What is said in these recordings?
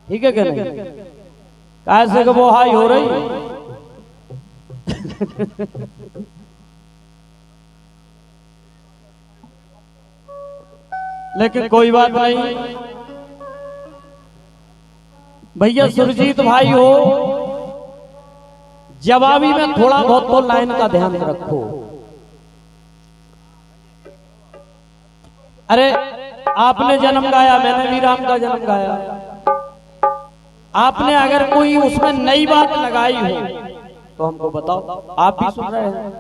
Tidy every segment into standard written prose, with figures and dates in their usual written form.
ठीक है क्या नहीं? कैसे वो हाई हो रही लेकिन कोई बात नहीं भैया। सुरजीत भाई हो, जवाबी में थोड़ा बहुत तो लाइन का ध्यान रखो। अरे आपने जन्म गाया, मैंने भी राम का जन्म गाया। आपने अगर कोई उसमें नई बात लगाई हो तो हमको बताओ। आप भी सुन रहे हैं,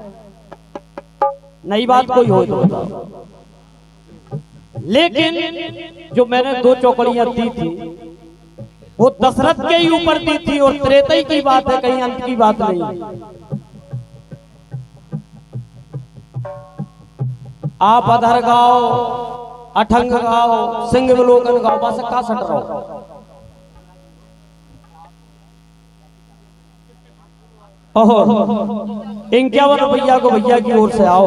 नई बात कोई हो तो बताओ। लेकिन जो मैंने 2 चौकड़ियां दी थी वो दशरथ के ही ऊपर दी थी और त्रेतई की बात है, कहीं अंत की बात नहीं। आप अधर गाओ, अठंग गाओ, सिंह विलोकन गाओ, बस का सट रहो। ओहो 51 रुपया को भैया की ओर से आओ।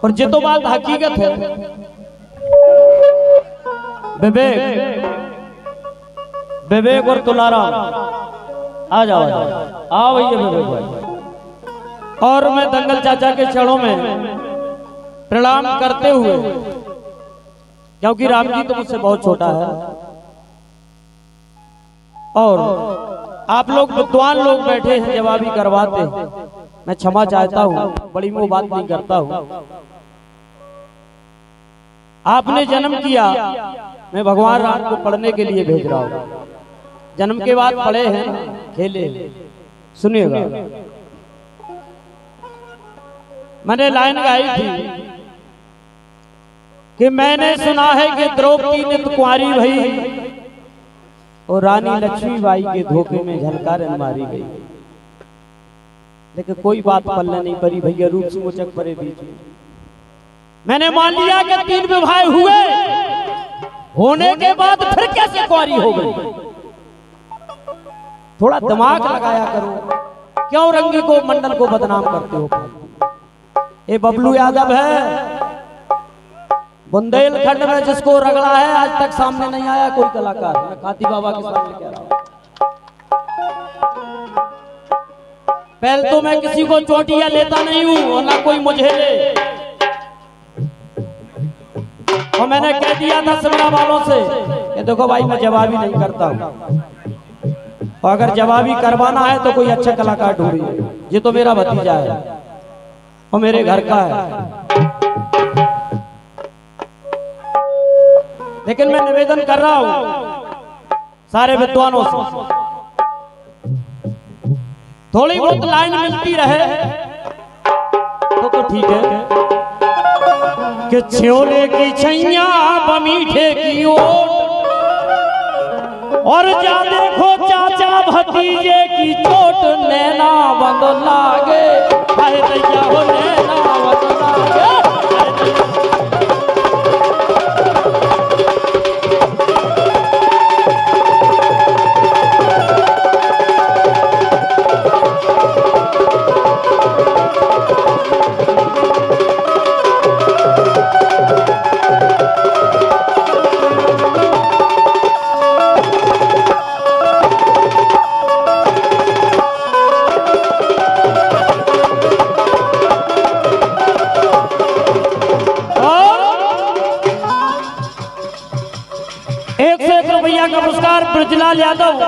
और जितो बात हकीकत है, विवेक विवेक और तुलाराम आ जाओ, आओ भैया विवेक भाई। और मैं दंगल चाचा के चरणों में प्रणाम करते हुए, क्योंकि राम जी तो मुझसे बहुत छोटा है और आप लोग विद्वान लोग बैठे हैं, जवाबी करवाते हैं, मैं क्षमा चाहता हूं, बड़ी वो बात नहीं करता हूं। आपने जन्म किया, मैं भगवान राम को पढ़ने के लिए भेज रहा हूं। जन्म के बाद पढ़े हैं, खेले। सुनिएगा, मैंने लाइन गाई थी कि मैंने सुना है कि द्रौपदी नित कुंवारी भई और रानी लक्ष्मीबाई के धोखे में झलकारन मारी गई। लेकिन कोई बात पल्ले नहीं पड़ी भैया, रूप समोचक परे बीच में। मैंने मान लिया कि 3 विवाह हुए, होने के बाद फिर कैसे कुंवारी हो गई। थोड़ा दिमाग लगाया करो, क्यों रंगी को मंडल को बदनाम करते हो। ये बबलू यादव है बुंदेलखंड में, जिसको रगड़ा है आज तक सामने नहीं आया कोई कलाकार। मैं खाती बाबा के सामने कह रहा हूं, पहले तो मैं किसी को चोटियां लेता नहीं हूं और ना कोई मुझे ले। और मैंने कह दिया था सिमरा वालों से कि देखो भाई मैं जवाबी नहीं करता हूं, और अगर जवाबी करवाना है तो कोई अच्छा कलाकार ढूंढिए। ये तो मेरा भतीजा है और मेरे घर का है। लेकिन मैं निवेदन कर रहा हूं सारे विद्वानों से, थोड़ी बहुत लाइन मिलती रहे तो ठीक है। कि छोले की छैया बमीठे की ओट, और जा देखो चाचा भतीजे की चोट, नैना बंद लागे हाय दैया हो, नैना बंद लागे। ब्रजलाल यादव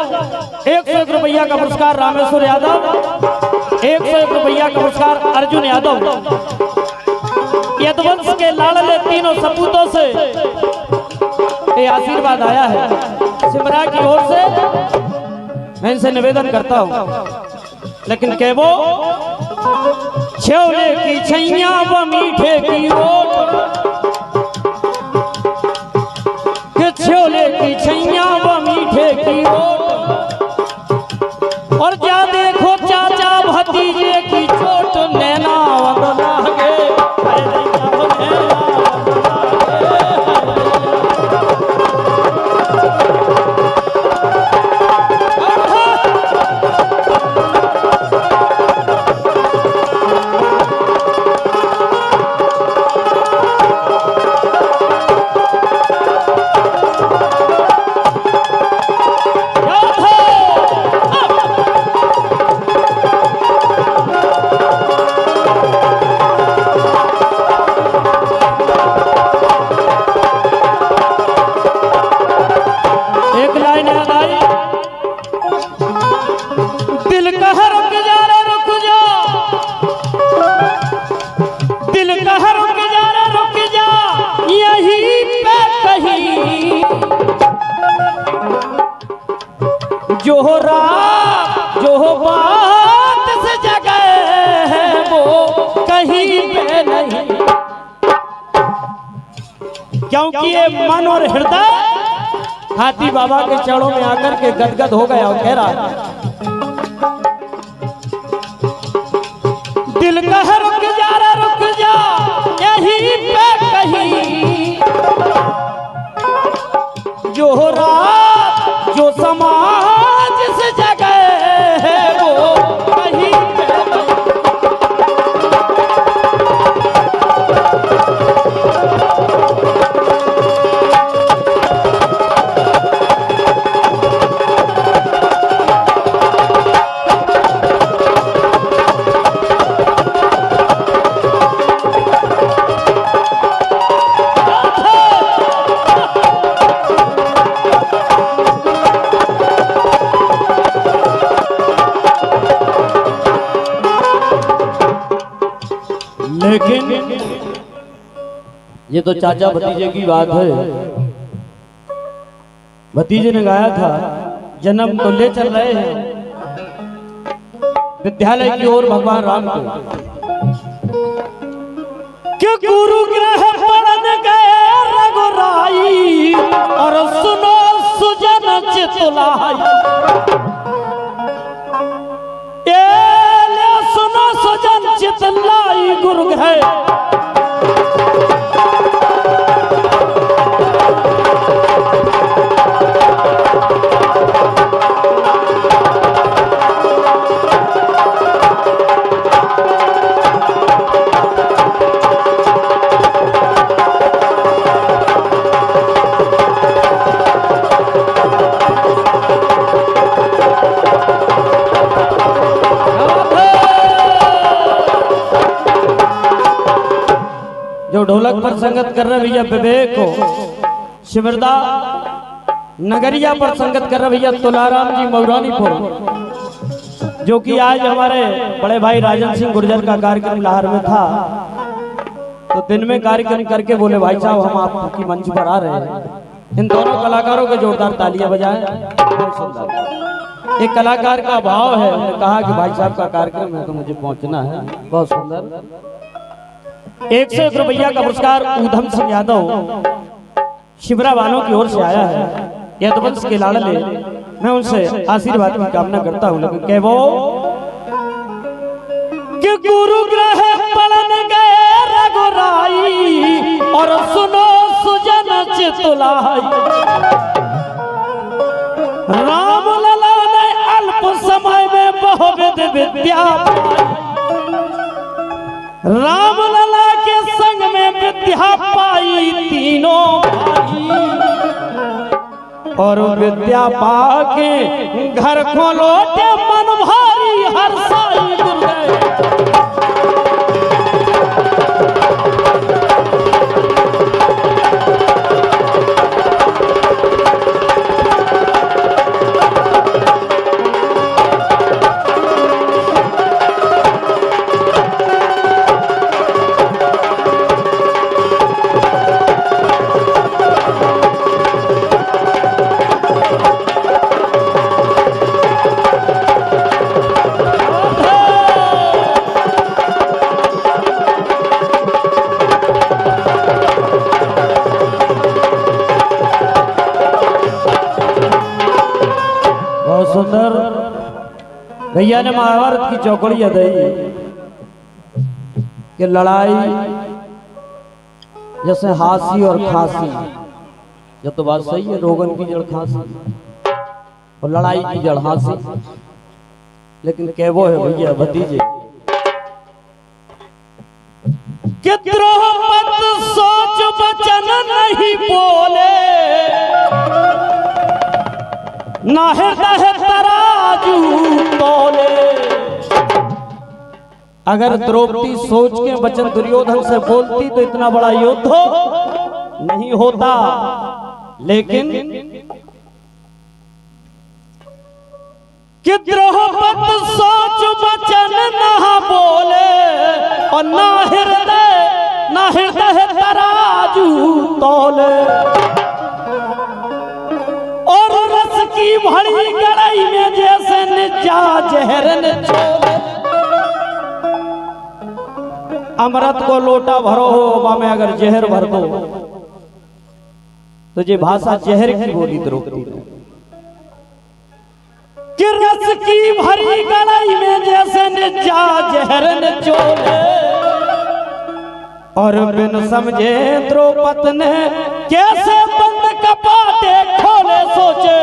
101 रुपया का पुरस्कार, रामेश्वर यादव 101 रुपया का पुरस्कार, अर्जुन यादव। यदवंश के लाडले तीनों सपूतों से ये आशीर्वाद आया है सिमरा की ओर से। मैं इनसे निवेदन करता हूं, लेकिन के वो छोले की छैया व मीठे की रोट, छोले की छैया व मीठे की रोट, और क्या देखो चाचा भतीजे की चोट, नैना बंद लागे जो रात जो बात से जगह है वो कहीं पे नहीं, क्योंकि ये मन और हृदय हाथी बाबा के चरणों में आकर के गदगद हो गया और कह रहा है, दिल कह रुक जा रे रुक जा यहीं पे कहीं, जो रात जो समाज से जगह है वो कहीं पे लेकिन ये तो चाचा भतीजे की बात है। भतीजे ने गाया था, जन्म तो ले चल रहे हैं विद्यालय की ओर भगवान राम को, क्यों गुरु ग्रह पढ़न गए रघुराई और सुनो सुजन चितलाई, सुनो सुजन चितलाई गुरु ग्रह, जो ढोलक पर संगत कर रहे भैया विवेक को, शिवरदा नगरिया पर संगत कर रहे भैया तुलाराम जी मौरानीपुर, जो कि आज हमारे बड़े भाई राजन सिंह गुर्जर का कार्यक्रम लाहौर में था, तो दिन में कार्यक्रम करके बोले भाई साहब हम आपकी मंच पर आ रहे हैं, इन दोनों कलाकारों के जोरदार तालियां बजाएं। एक कलाकार का भाव है, उन्होंने कहा कि भाई साहब का कार्यक्रम है तो मुझे पहुंचना है। बहुत सुंदर। 101 रुपया का पुरस्कार ऊधम सिंह यादव शिवरा वालों की ओर से आया है। यदवंश के लाडले, मैं उनसे आशीर्वाद की कामना करता हूँ। लेकिन कह वो कि गुरु ग्रह पढ़न गए रघुराई और सुनो सुजन चितलाई, राम लला ने अल्प समय में बहुविध विद्या पाई, राम लला के संग में विद्या पाई तीनों भाई, और विद्या पाके घर को लौटे मन भारी हर्षाई दुर्गे। सुंदर भैया ने महाभारत की चौकड़ी अदाई कि लड़ाई जैसे हासी और खांसी, ये तो बात सही है, रोगन की जड़ खांसी और लड़ाई की जड़ हासी। लेकिन क्या वो है भैया भतीजे कि द्रोपद सोच वचन नहीं बोले, ना हृदय तराजू तोले। अगर द्रौपदी सोच के वचन दुर्योधन से बोलती तो इतना बड़ा युद्ध नहीं होता, लेकिन कि द्रौपद सोच वचन ना बोले और ना हृदय तराजू तोले, और रस की भरी कड़ाई में जा जहर ने छोले। अमृत को लोटा भरो हो ओबा में अगर जहर भर दो तो ये भाषा जहर की बोली द्रोपदी कि रस की भरी गलाई में जैसे ने जा जहर ने चोले। और बिन समझे द्रौपद ने कैसे बंद कपाटे खोले सोचे।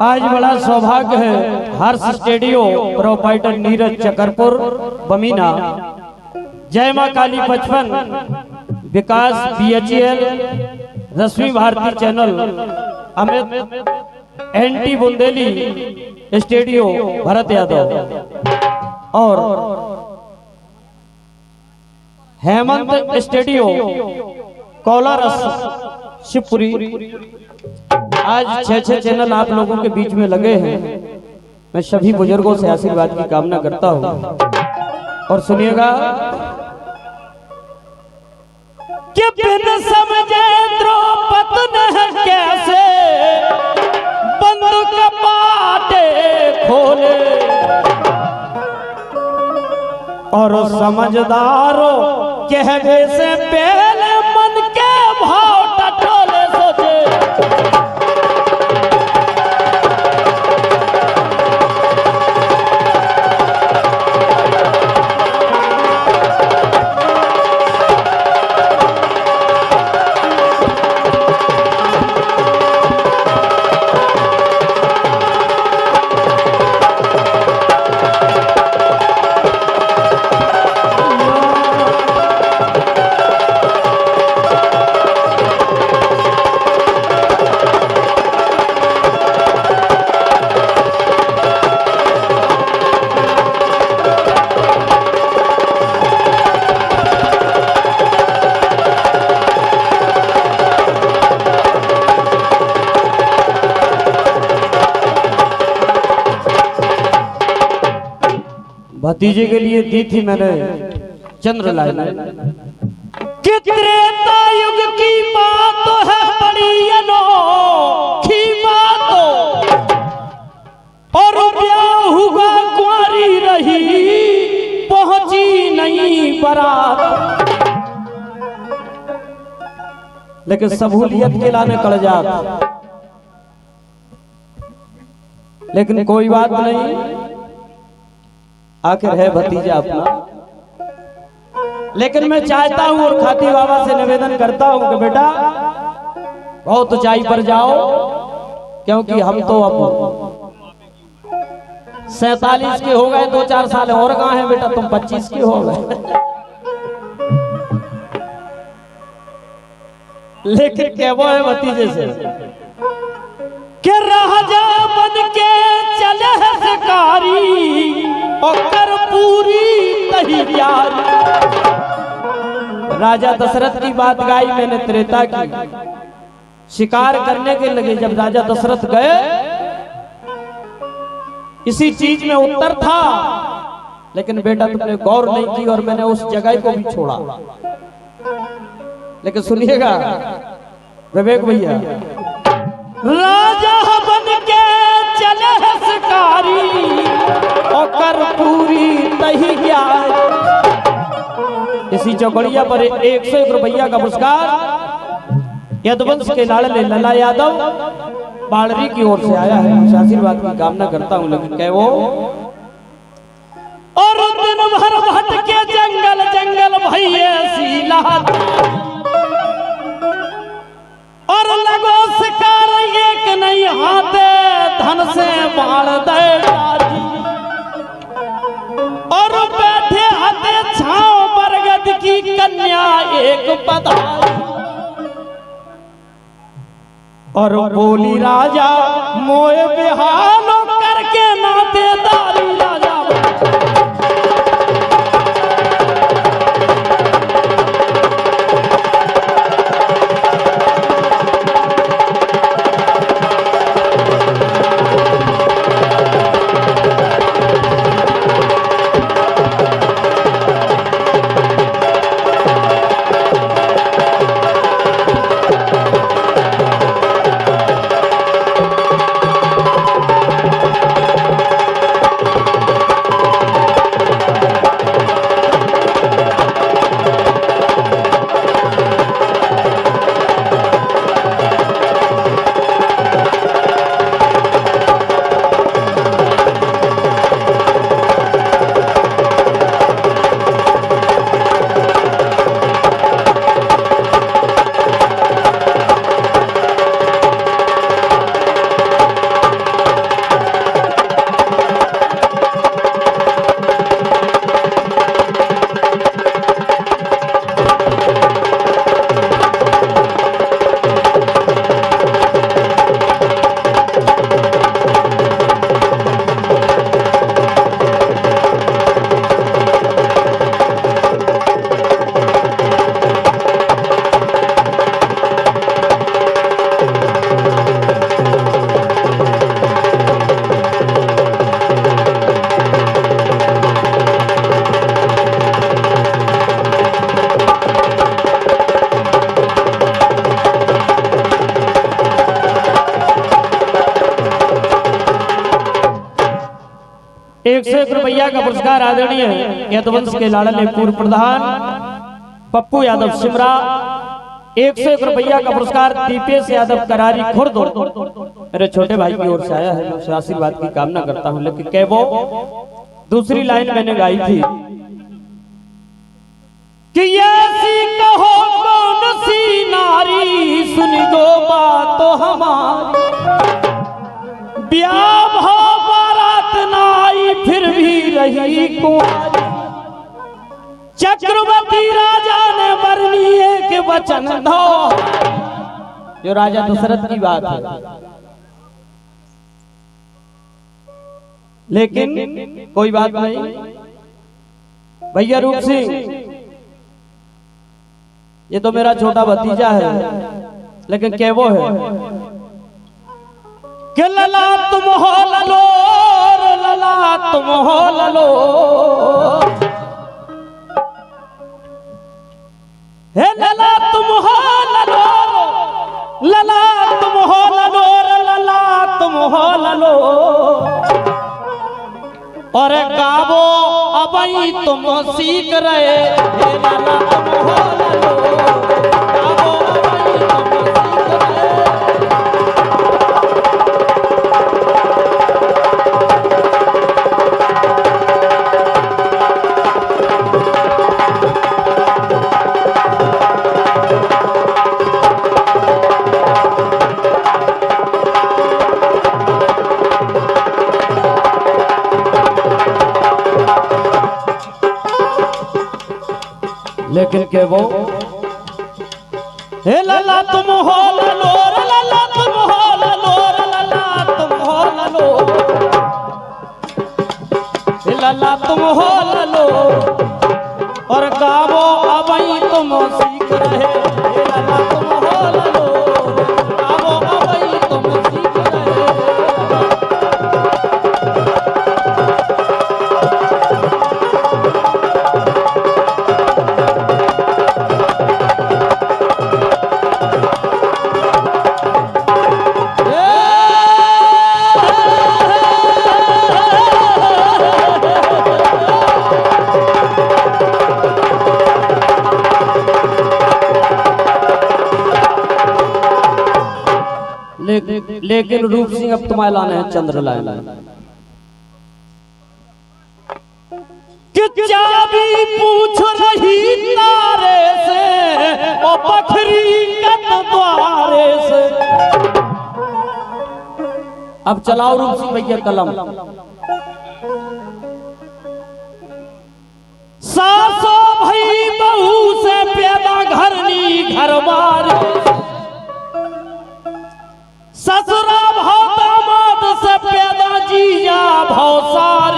आज बड़ा सौभाग्य है हर्ष स्टूडियो प्रोपाइटर नीरज चकरपुर बमीना, जय मां Kali 55 Vikas BHEL, Rashmi Bharti channel, Amit NT Bundeli studio Bharat Yadav और हेमंत स्टूडियो कोलारस शिवपुरी। आज 6 चैनल आप लोगों के बीच में लगे हैं। मैं सभी बुजुर्गों से आशीर्वाद की कामना करता हूं और सुनिएगा कि बिन समझे द्रौपद ने कैसे बंद कपाटे खोले। और समझदारों कहवे से पहले मन के भाव टटोले सोचे। भतीजे के लिए दी थी मैंने चंद्र लाइन कि त्रेता युग की बात तो है बड़ी अनोखी बात और ब्याह हुआ कुंवारी रही पहुंची नहीं बारात। लेकिन सहूलियत के लाने कड़ जात, लेकिन कोई बात नहीं, आखिर है भतीजा अपना। लेकिन मैं चाहता हूं और खाती बाबा से निवेदन करता हूं कि बेटा बहुत ऊंचाई पर जाओ, क्योंकि हम तो अब 47 के हो गए, 2-4 साल और कहां है बेटा, तुम 25 के हो गए। लेकिन क्या वो है भतीजे से कि राजा बन के चले शिकारी और कर पूरी तैयारी। राजा दशरथ की बात गाई मैंने त्रेता की। शिकार करने के लगे जब राजा दशरथ गए, इसी चीज में उत्तर था, लेकिन बेटा तुमने गौर नहीं की और मैंने उस जगह को भी छोड़ा। लेकिन सुनिएगा विवेक भैया, राजा बन के चले शिकारी और कर पूरी तैयारी। इसी चौकड़िया पर 101 रुपया का पुरस्कार यदुवंश के लाडले लला यादव बालरी की ओर से आया है। उस आशीर्वाद की कामना करता हूं। लेकिन क्या वो और दिन भर भटके जंगल जंगल भैया सीला और लगो शिकार एक नहीं हाथे धन से बाढ़ दे और बैठे हाथे छांव बरगद की कन्या एक पधारी और बोली राजा मोए बिहालो करके नातेदारी राजा ₹101 का पुरस्कार आदरणीय यदुवंश के लाडले पूर्व प्रधान पप्पू यादव सिमरा। ₹101 का पुरस्कार दीपेश यादव करारी खुर्द मेरे छोटे भाई की ओर से आया है। मैं आशीर्वाद की कामना करता हूं। लेकिन क्या वो दूसरी लाइन मैंने गाई थी कि ऐसी कहो कौन सी नारी सुन गो बात तो हमारी ब्याह हो बारात नाई फिर भी रही कुंवारी चक्रवर्ती राजा ने बरनी एक वचन दो। जो राजा दशरथ की बात है। लेकिन कोई बात नहीं भैया रूप सिंह ये तो मेरा छोटा भतीजा है। लेकिन क्या वो है कि लला तुम हो ललो लला तुम हो ललो हे लला तुम हो ललो लला तुम हो ललो लला तुम हो ललो और गावो अबई तुम सीख रहे हे लला तुम हो ललो गावो अबई तुम सीख रहे। लेकिन के वो हे लला तुम हो ललो लला तुम हो ललो लला तुम हो ललो हे लला तुम हो ललो और गावो अबई तुम सीख रहे हे लला तुम हो ललो गावो अबई तुम सीख रहे। लेकिन रूप सिंह अब तुम्हारे लाने हैं चंद्र लाने कि चाबी पूछ रही तारे से ओ बखरी कत द्वारे से। अब चलाओ रूप सिंह भैया कलम। सासो भई बहू से पैदा घरनी घरबार, ससुरा भाव दामाद से पैदा जीजा भौसार।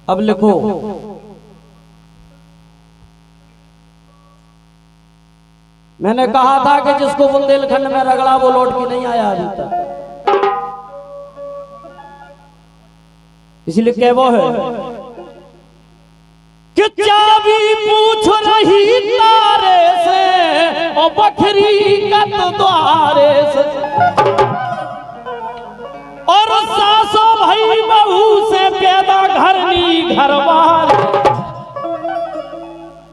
अब लिखो मैंने कहा था कि जिसको बुंदेलखंड में रगड़ा वो लौट के नहीं आया अभी तक, इसलिए कह वो है कि चाबी पूछ रही तारे से और बखरी कत द्वारे से, और सासो भाई बहू से पैदा घरनी घरबार,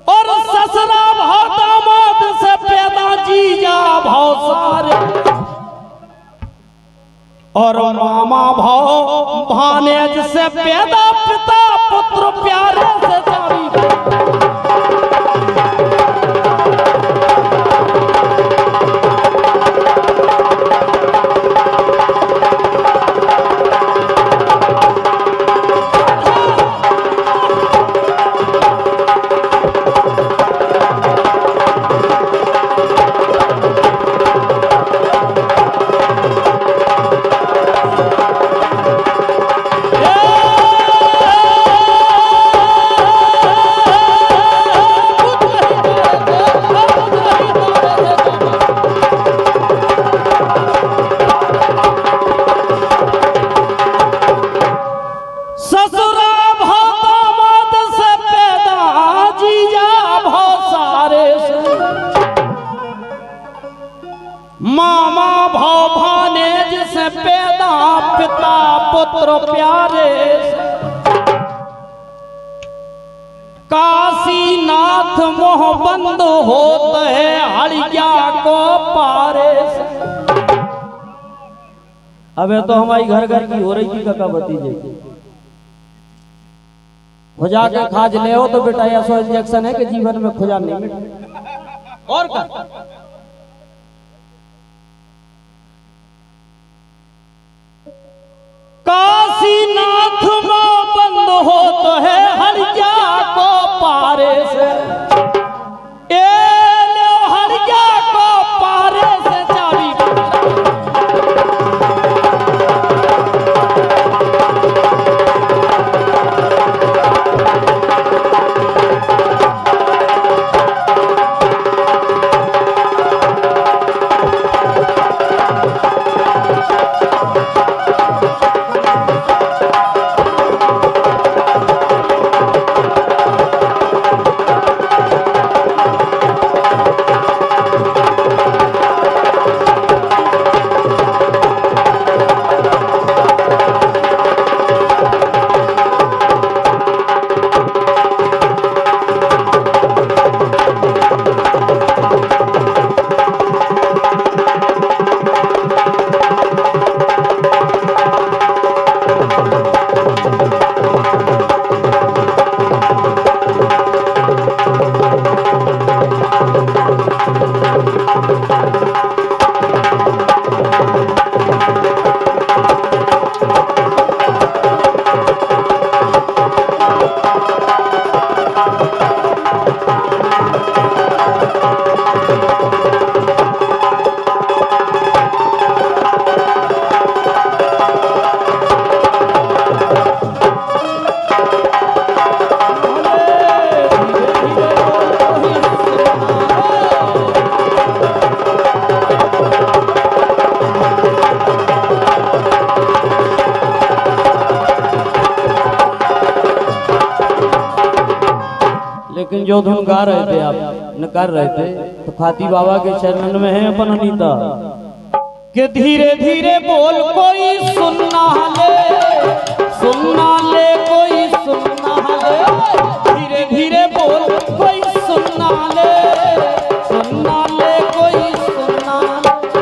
और ससुरा भाव दामाद से पैदा जीजा भौसार, और मामा भाव भानेज से पैदा पिता पुत्र प्यारे से जावी। मामा भाव भानेज से पैदा पिता पुत्र प्यारे, काशीनाथ मोह बंद होत है हड़िया को पारे से। अबे तो हमारी घर घर की हो रही थी काका भतीजे, खुजा के खाज ले हो तो बेटा ऐसा इंजेक्शन है कि जीवन में खुजा नहीं मिटे। और क्या काशीनाथ में बंद हो तो है हरिया को पारे से, ए लो हरिया को पारे से चाबी। लेकिन जो धुन गा रहे थे आप न कर रहे थे तो खाती बाबा के चरण में है अपन अनीता कि धीरे धीरे बोल कोई सुनना ले कोई सुनना ले, धीरे धीरे बोल कोई सुनना ले कोई सुनना ले।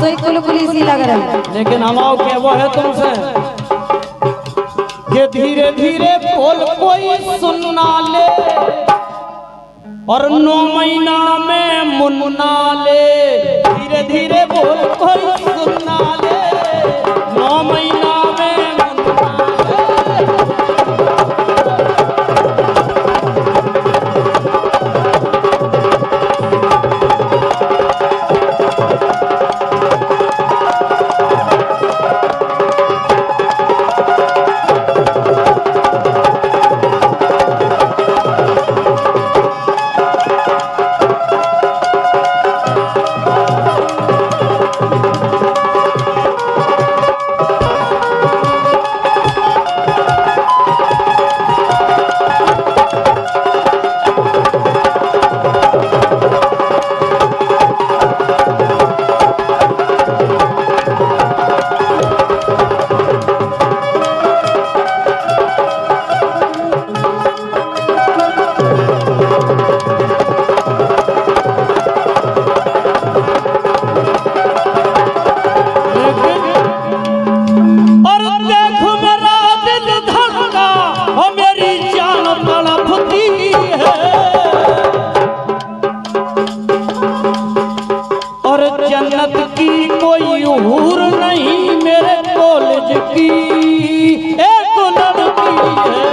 सोई कुलकुली सी लग रहा है। लेकिन हमाओ के वो है तुमसे कि धीरे धीरे बोल कोई सुनना ले और 9 महीना में मुन्ना ले। धीरे धीरे बोल कोई सुनना ले 9 महीना में मुन्ना ले। जन्नत की कोई हूर नहीं मेरे कॉलेज की एक लड़की है।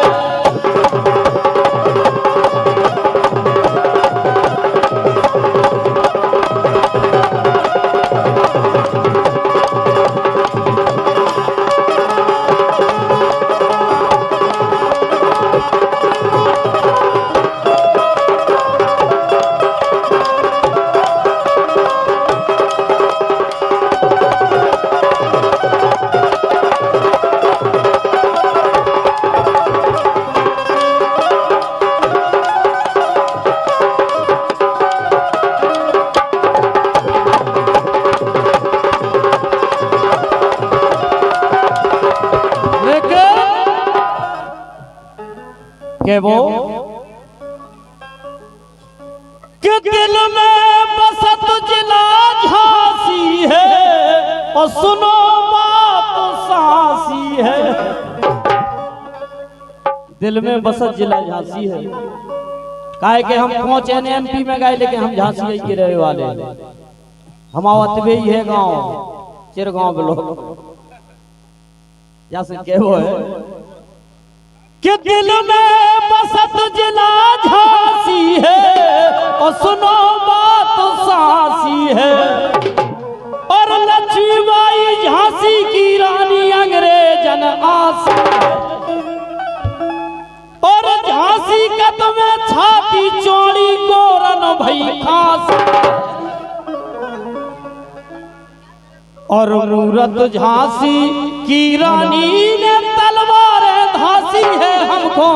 के वो कि दिल में बसत जिला झांसी है और सुनो बात सांसी है। दिल में बसत जिला झांसी है काहे के हम पहुंचे एमपी में गए लेकिन हम झांसी के रहे वाले हम अतबे ही है गांव चिरगांव ब्लॉक जैसे के वो है कि दिल में बसत जिला झांसी है और सुनो बात सांसी है। और लक्ष्मीबाई झांसी की रानी अंग्रेजन आसी है। और झांसी कद में छाती चौड़ी गोरन भई खास और मूरत झांसी की रानी ने तलवार धासी है हमको।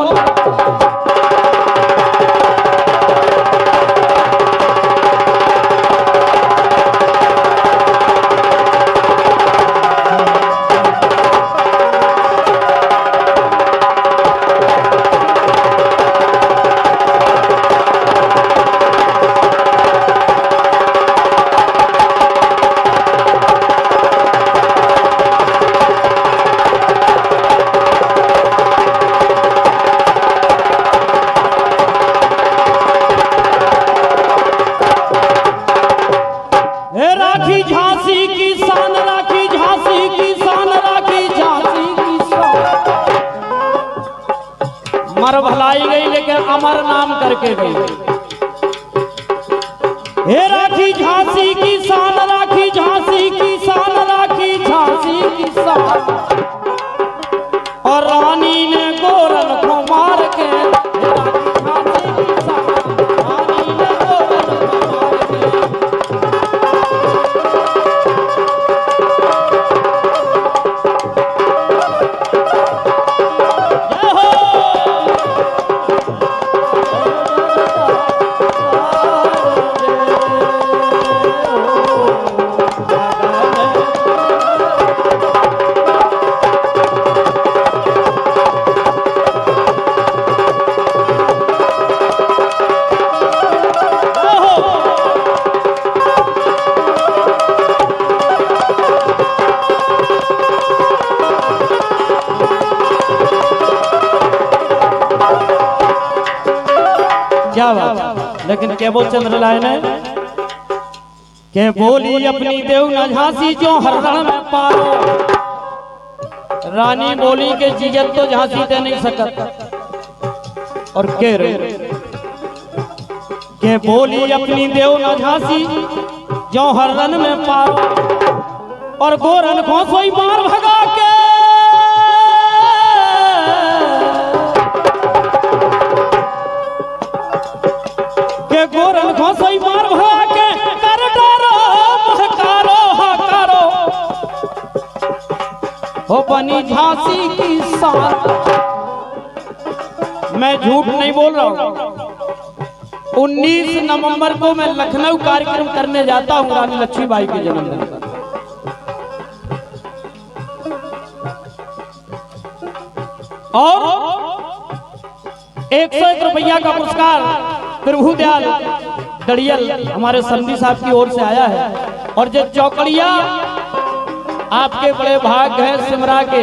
राखी झांसी की शान राखी झांसी की शान राखी झांसी की शान। मर भलाई गई लेकिन अमर नाम करके गई। हे राखी झांसी की शान राखी झांसी की शान राखी झांसी की शान। और रानी ने गोरन को मार के राखी झांसी की शान रानी ने गोरन को मार के। लेकिन के वो चंद्र लाए ने के बोली अपनी देव न झांसी जो हर रण में पारो। रानी बोली के जीजत तो झांसी दे नहीं सकत और के बोली अपनी देव न झांसी जो हर रण में पारो। और गोरन को सोई मार भगा के गोरन को सोई मार भगा के कर डारो महकारो हकारो हो बनी झांसी की शान। मैं झूठ नहीं बोल रहा हूं। 19 नवंबर को मैं लखनऊ कार्यक्रम करने जाता हूं रानी लक्ष्मीबाई के जन्मदिन पर। और 101 रुपया का पुरस्कार प्रभु दयाल दड़ियल हमारे संधि साहब की ओर से आया है। और जो चौकड़िया आपके बड़े भाग है सिमरा के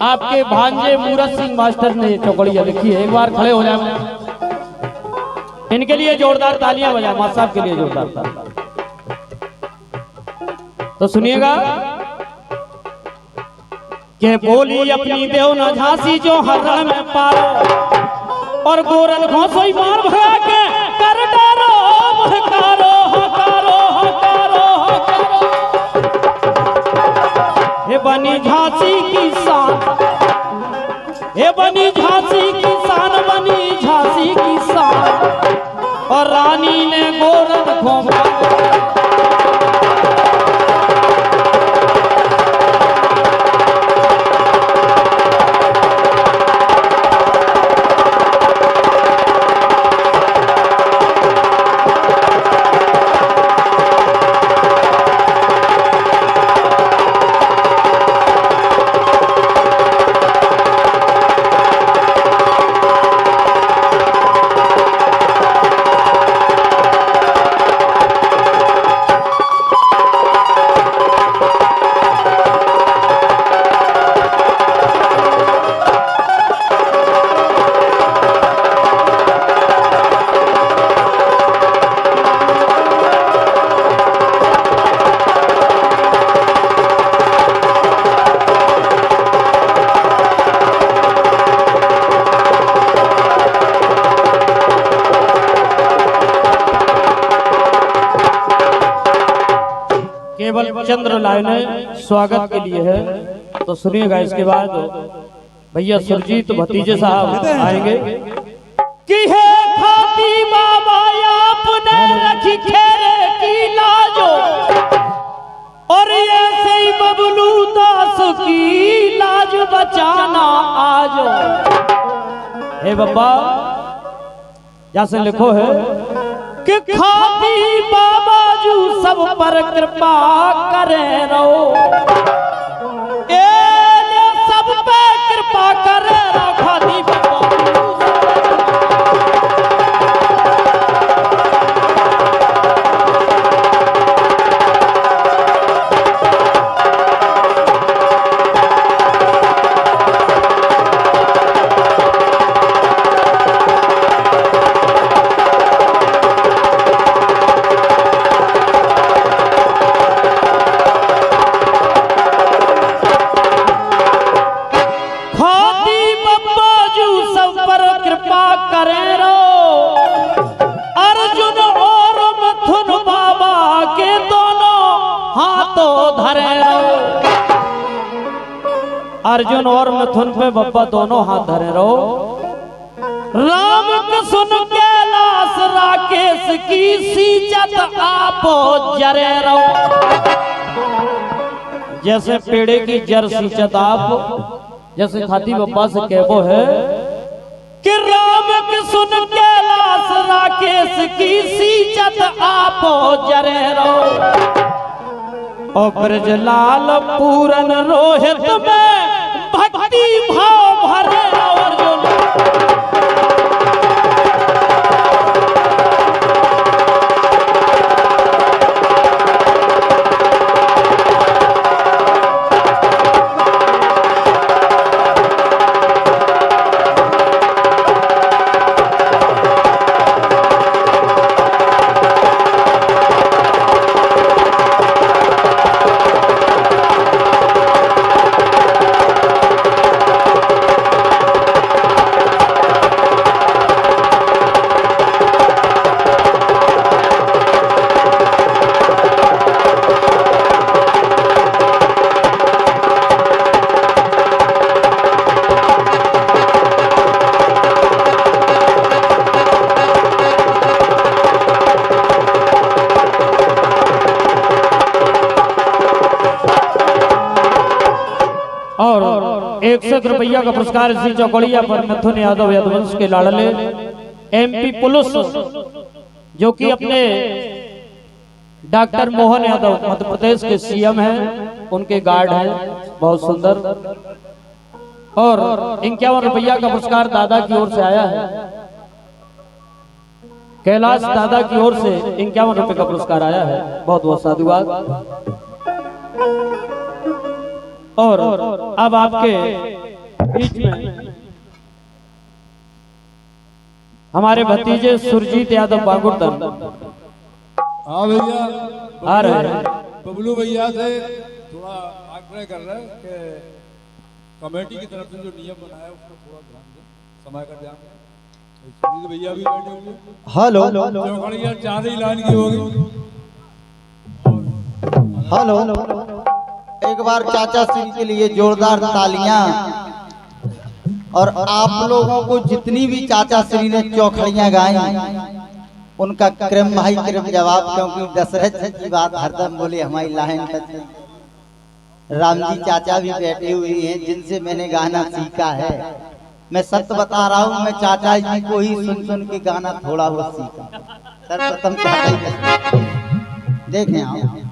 आपके भांजे मूरत सिंह मास्टर ने चौकड़िया लिखी है। एक बार खड़े हो जाए, इनके लिए जोरदार तालियां बजाएं। मास्टर साहब के लिए जोरदार तालियां। तो सुनिएगा के बोली अपनी देव न झांसी जो हर रण में पारो। और गोरन को सोई मार भगा के कर डारो महकारो हकारो हकारो हकारो। ये बनी झांसी की शान, ये बनी झांसी की शान, बनी झांसी की शान। और रानी ने गोरन को केवल चंद्र लाइने स्वागत के लिए है। तो सुनिएगा। इसके बाद भैया सुरजीत भतीजे साहब आएंगे। कि है खाती बाबा आपने रखी खेरे की लाजो। और ये सही बबलू दास की लाज बचाना आजो। हे बाबा जैसे लिखो है कि खाती बाबा जू सब पर कृपा करे रहो। ए सब पे कृपा करे रहो। खाती बाबा अर्जुन और मिथुन पे बब्बा दोनों हाथ धरे रहो। राम के सुन कैलाश राकेश की सींचत आपो जरे रहो। जैसे पेड़े की जड़ सींचत आप, जैसे खाती बब्बा से कहबो है कि राम के सुन कैलाश राकेश की सींचत आपो जरे रहो। और ब्रजलाल पूरन रोहित में भक्ति भाव भरे अर्जुन। 101 रुपया का पुरस्कार इसी चौकड़िया पर मिथुन यादव यदुवंश के लाडले MP पुलिस जो कि अपने डॉक्टर मोहन यादव मध्य प्रदेश के CM हैं, उनके गार्ड हैं, बहुत सुंदर। और 51 रुपया का पुरस्कार दादा की ओर से आया है, कैलाश दादा की ओर से 51 रुपए का पुरस्कार आया है, बहुत बहुत साधुवाद। और अब आपके बीच में हमारे भतीजे सुरजीत यादव बागुड़दन हाँ भैया आ रहे हैं। बबलू भैया से थोड़ा आग्रह कर रहे हैं कि कमेटी की तरफ से जो नियम बनाया उसको थोड़ा ध्यान दें, समय का ध्यान दें। सुरजीत भैया भी बैठे होंगे। हेलो चौकड़िया 4 ही लाइन की होगी। हेलो, एक बार चाचा श्री के लिए जोरदार तालियां। और आप लोगों को जितनी भी चाचा श्री ने चौखड़ियां गाई उनका क्रम भाई क्रम जवाब, क्योंकि दशरथ जी की बात हरदम बोले हमारी लाइन पर। राम जी चाचा भी बैठे हुए हैं जिनसे मैंने गाना सीखा है। मैं सत्य बता रहा हूँ, मैं चाचा जी को ही सुन सुन के गाना थोड़ा बहुत सीखा। सर्वप्रथम चाचा जी देखें आप